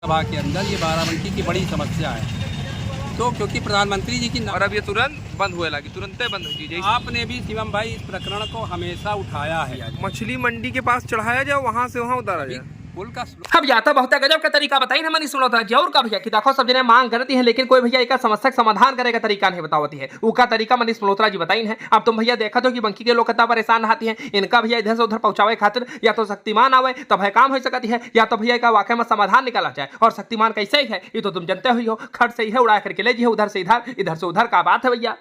सभा के अंदर ये बाराबंकी की बड़ी समस्या है। तो क्योंकि प्रधानमंत्री जी की और अब ये तुरंत बंद हुए लगी, तुरंत बंद हो जी। आपने भी शिवम भाई इस प्रकरण को हमेशा उठाया है। मछली मंडी के पास चढ़ाया जाए, वहाँ से वहाँ उतारा जाए। पुल का अब या तो बहुत गजब का तरीका बताई ना, मनी सुनोता जी। और का भैया कि देखो सब जने मांग करती है, लेकिन कोई भैया एक समस्या का समाधान करेगा तरीका नहीं बतावती है। उसका तरीका मनीष मल्होत्रा जी बताई है। अब तुम भैया देखा तो कि बंकी के लोग कितना परेशान रहती है। इनका भैया इधर से उधर पहुंचावे खातिर या तो शक्तिमान आवे तब है काम हो सकती है, या तो भैया का वाकई में समाधान निकाला जाए। और शक्तिमान कैसे ही है ये तो तुम जानते हुई हो, खट से ही है उड़ा करके ले जी, उधर से उधर का बात है भैया।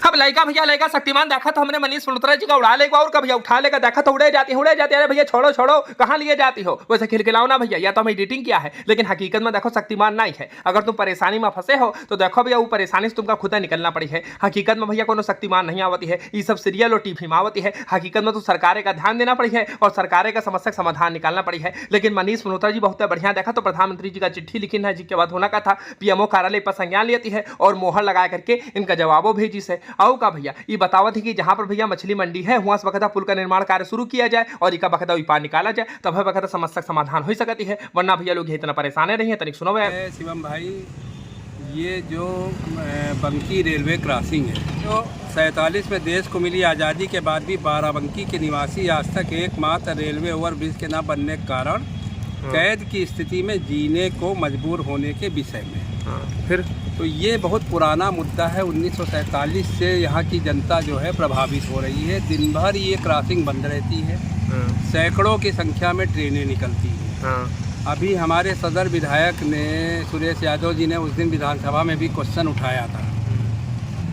अब लड़का भैया लड़का शक्तिमान देखा तो हमने मनीष मल्होत्रा जी का उड़ा लेगा, और का भैया उठा लेगा देखा तो उड़े जाती अरे भैया छोड़ो छोड़ो, कहाँ लिए जाती हो। वैसे खिलखिलाओ ना भैया, या तो हम एडिटिंग किया है, लेकिन हकीकत में देखो शक्तिमान नहीं है। अगर तुम परेशानी में फंसे हो तो देखो भैया वो परेशानी से तुमका खुद निकलना पड़ी है। हकीकत में भैया कोनो शक्तिमान नहीं आवती है, ये सब सीरियल और टीवी में आवती है। हकीकत में तो सरकार का ध्यान देना पड़ी है और सरकार का समस्या का समाधान निकालना पड़ी है। लेकिन मनीष मल्होत्रा जी बहुत बढ़िया देखा तो प्रधानमंत्री जी का चिट्ठी लिखी है, जिसके बाद होना का था पीएमओ कार्यालय पर संज्ञान लेती है और मोहर लगा करके इनका जवाबो भेजी से। आओ का भैया ये बतावा थी कि जहां पर भैया मछली मंडी है वहां से बकायदा पुल का निर्माण कार्य शुरू किया जाए और इसका बकायदा उपाय निकाला जाए, तब है बकायदा समस्या समाधान हो सकती है। वरना भैया लोग इतना परेशान रही है। तनिक सुनो भैया शिवम भाई, ये जो बंकी रेलवे क्रॉसिंग है तो 47 में देश को मिली आज़ादी के बाद भी बाराबंकी के निवासी आज तक एकमात्र रेलवे ओवरब्रिज के न बनने के कारण कैद की स्थिति में जीने को मजबूर होने के विषय में। फिर तो ये बहुत पुराना मुद्दा है। 1947 से यहाँ की जनता जो है प्रभावित हो रही है। दिन भर ये क्रॉसिंग बंद रहती है, सैकड़ों की संख्या में ट्रेनें निकलती हैं। अभी हमारे सदर विधायक ने सुरेश यादव जी ने उस दिन विधानसभा में भी क्वेश्चन उठाया था,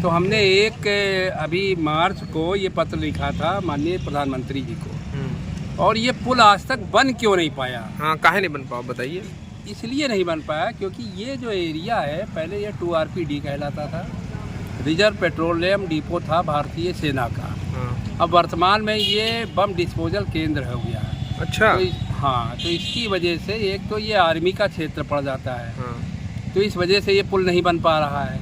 तो हमने अभी मार्च को ये पत्र लिखा था माननीय प्रधानमंत्री जी को, और ये पुल आज तक बन क्यों नहीं पाया। हाँ, काहे नहीं बन पाया बताइए। इसलिए नहीं बन पाया क्योंकि ये जो एरिया है पहले ये 2RPD कहलाता था, रिजर्व पेट्रोलियम डिपो था भारतीय सेना का। अब वर्तमान में ये बम डिस्पोजल केंद्र हो गया है। अच्छा। हाँ, तो इसकी वजह से एक तो ये आर्मी का क्षेत्र पड़ जाता है, तो इस वजह से ये पुल नहीं बन पा रहा है।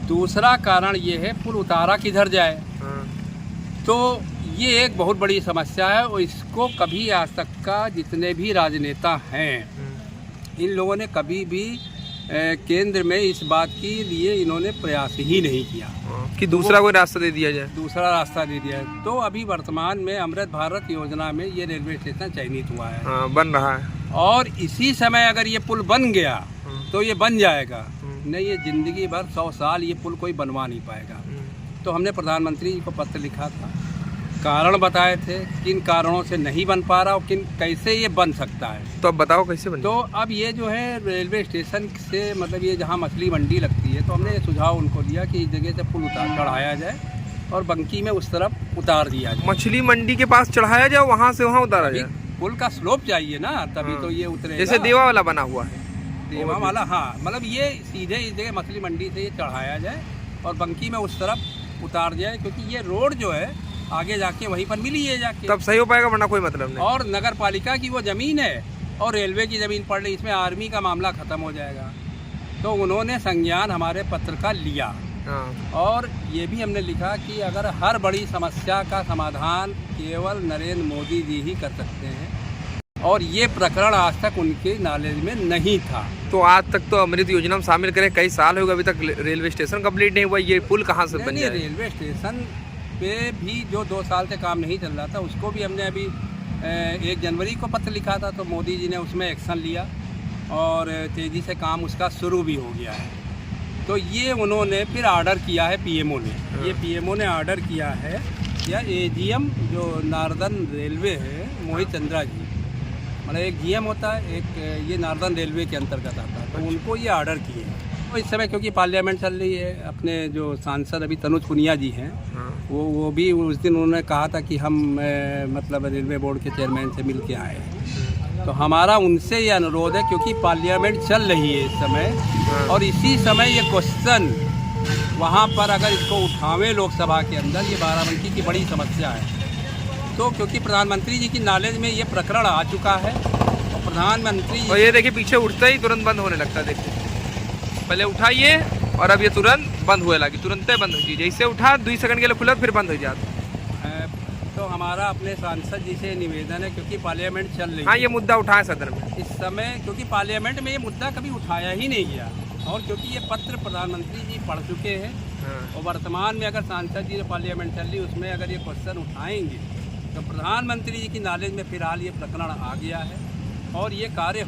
दूसरा कारण ये है पुल उतारा किधर जाए, तो ये एक बहुत बड़ी समस्या है। और इसको कभी आज तक का जितने भी राजनेता हैं इन लोगों ने कभी भी केंद्र में इस बात के लिए इन्होंने प्रयास ही नहीं किया कि दूसरा कोई रास्ता दे दिया जाए, दूसरा रास्ता दे दिया है। तो अभी वर्तमान में अमृत भारत योजना में ये रेलवे स्टेशन चयनित हुआ है। बन रहा है, और इसी समय अगर ये पुल बन गया तो ये बन जाएगा, नहीं ये जिंदगी भर 100 साल ये पुल कोई बनवा नहीं पाएगा। तो हमने प्रधानमंत्री जी को पत्र लिखा था, कारण बताए थे किन कारणों से नहीं बन पा रहा और कैसे ये बन सकता है। तो अब बताओ कैसे बन। तो अब ये जो है रेलवे स्टेशन से मतलब ये जहाँ मछली मंडी लगती है, तो हमने ये सुझाव उनको दिया कि इस जगह से पुल चढ़ाया जाए और बंकी में उस तरफ उतार दिया जाए। मछली मंडी के पास चढ़ाया जाए, वहाँ से वहाँ उतारा जाए। पुल का स्लोप चाहिए ना, तभी तो ये उतरेगा। जैसे देवा वाला बना हुआ है, देवा वाला। हाँ, मतलब ये सीधे इस जगह मछली मंडी से ये चढ़ाया जाए और बंकी में उस तरफ उतार जाए, क्योंकि ये रोड जो है आगे जाके वहीं पर मिली है जाके, तब सही हो पाएगा, वरना कोई मतलब नहीं। और नगर पालिका की वो ज़मीन है और रेलवे की ज़मीन पड़ रही, इसमें आर्मी का मामला ख़त्म हो जाएगा। तो उन्होंने संज्ञान हमारे पत्र का लिया। और ये भी हमने लिखा कि अगर हर बड़ी समस्या का समाधान केवल नरेंद्र मोदी जी ही कर सकते हैं, और ये प्रकरण आज तक उनके नॉलेज में नहीं था। तो आज तक तो अमृत योजना में शामिल करें, कई साल हो गए, अभी तक रेलवे स्टेशन कंप्लीट नहीं हुआ, ये पुल कहाँ से बन जाए। रेलवे स्टेशन पे भी जो 2 साल से काम नहीं चल रहा था, उसको भी हमने अभी 1 जनवरी को पत्र लिखा था, तो मोदी जी ने उसमें एक्शन लिया और तेज़ी से काम उसका शुरू भी हो गया है। तो ये उन्होंने फिर ऑर्डर किया है पीएमओ ने, ये पीएमओ ने ऑर्डर किया है, या एजीएम जो नार्दर्न रेलवे है मोहित चंद्रा जी, मतलब एक जीएम होता है, एक ये नार्दर्न रेलवे के अंतर्गत आता है, तो उनको ये ऑर्डर किए हैं। तो इस समय क्योंकि पार्लियामेंट चल रही है, अपने जो सांसद अभी तनुज पुनिया जी हैं, वो भी उस दिन उन्होंने कहा था कि हम मतलब रेलवे बोर्ड के चेयरमैन से मिल के आए हैं। तो हमारा उनसे ये अनुरोध है, क्योंकि पार्लियामेंट चल रही है इस समय, और इसी समय ये क्वेश्चन वहाँ पर अगर इसको उठावें लोकसभा के अंदर, ये बाराबंकी की बड़ी समस्या है। तो क्योंकि प्रधानमंत्री जी की नॉलेज में ये प्रकरण आ चुका है, और प्रधानमंत्री, और ये देखिए पीछे उठता ही तुरंत बंद होने लगता है। देखिए पहले उठाइए और अब ये तुरंत बंद हुए लगी, तुरंत बंद हो जी। जैसे उठा 2 सेकंड के लिए खुला फिर बंद हो जाता। तो हमारा अपने सांसद जी से निवेदन है, क्योंकि पार्लियामेंट चल रही हाँ है ये मुद्दा उठाए सदन में। इस समय, क्योंकि पार्लियामेंट में ये मुद्दा कभी उठाया ही नहीं गया, और क्योंकि ये पत्र प्रधानमंत्री जी पढ़ चुके हैं हाँ। और वर्तमान में अगर सांसद जी पार्लियामेंट चल रही उसमें अगर ये क्वेश्चन उठाएंगे तो प्रधानमंत्री जी की नॉलेज में फिलहाल ये प्रकरण आ गया है और ये कार्य,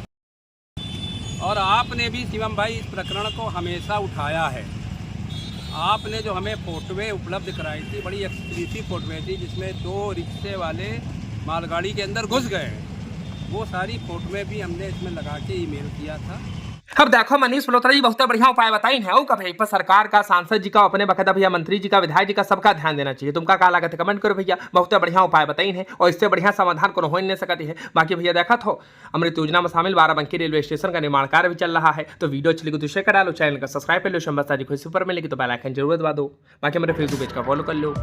और आपने भी शिवम भाई इस प्रकरण को हमेशा उठाया है। आपने जो हमें फोटोएं उपलब्ध कराई थी, बड़ी एक्सक्लूसिव फोटोएं थी जिसमें 2 रिक्शे वाले मालगाड़ी के अंदर घुस गए, वो सारी फोटोएं भी हमने इसमें लगा के ईमेल किया था। अब देखो मनीष मल्होत्रा जी बहुत बढ़िया उपाय बताई है का भाई पर सरकार का, सांसद जी का, अपने बकायदा भैया मंत्री जी का, विधायक जी का, सबका ध्यान देना चाहिए। तुमका क्या लागत है कमेंट करो भैया, बहुत बढ़िया उपाय बताई है और इससे बढ़िया समाधान को हो ही नहीं सकती है। बाकी भैया देखा तो अमृत योजना में शामिल बाराबंकी रेलवे स्टेशन का निर्माण कार्य भी चल रहा है, तो वीडियो अच्छी लगी तो शेयर करा लो, चैनल का सब्सक्राइब कर लो, शंबा जी खुशी पर मिलेगी तो बेल आइकन जरूर दबा दो, बाकी हमारे फेसबुक पेज का फॉलो कर लो।